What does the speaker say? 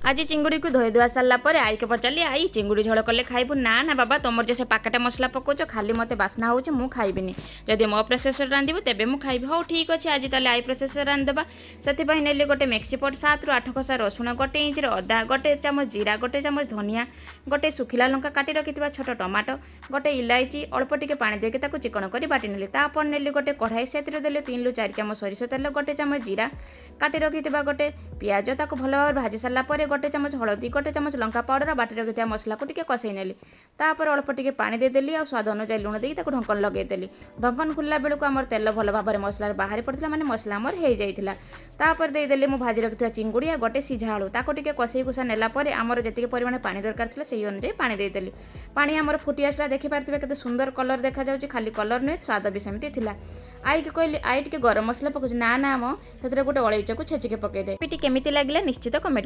आज चिंगुड़ी को धोई धुआ सारा पर आई के पचारि आई चिंगुड़ी झोल कले खाइबू ना ना बाबा तुम जो से पाकेटा मसला पकाच खाली मत बास्ना हो खाइबिनी जदि मो प्रोसेसर रांधिबू तेबे मु खाइबी हो ठीक अच्छे आज ताले आई प्रोसेसर रांधिदेबा से नेली गोटे मिक्सी पट 7 ରୁ 8 कसा रसुण गोटे इंच अदा गोटे चामच जीरा गोटे चामच धनिया गोटे सुखिला लंका काटी रखि छोट टमाटो गोटे इलायची अल्प टिके पानी देके ताको चिकन करी बाटी नेली तापर नेली गोटे कढ़ाई से देले 3 ରୁ 4 चामच सरिष तेल गोटे चामच जीरा काटी रखि गोटे पियाज ताको भल भाव भाजी सारा पर गोटे चामच हलदी गोटे चामच लंका पाउडर बाटी रखि मसला को टिके कसई नेली तापर अल्प टिके पानी देदेली आ स्वाद अनुसार लुण देकी ताको ढक्कन लगेदेली ढक्कन खुलला बेलू आमर तेल भल भाव मसला बाहरी पड़ता माने मसला आमर हो जाइथिला तापर देदेली मु भाजी रखिथिबा चिंगुड़ी आ गोटे सिझा आलू ताको टिके कसई कुसा नेला पर आमर जतिके परिमाण पानी दरकार थिला सेही अनुसार पानी देदेली पानी आमर फुटी आसला देखि पारथिबे केते सुंदर कलर देखा जाउची खाली कलर नुहे स्वाद भी सेमती थिला आई के कहली आई टिके गरम मसला पकाउची ना ना मो सेतरे गोटे अलैचा को छेचिके पकई दे पिटी केमिति लागला निश्चित कमेंट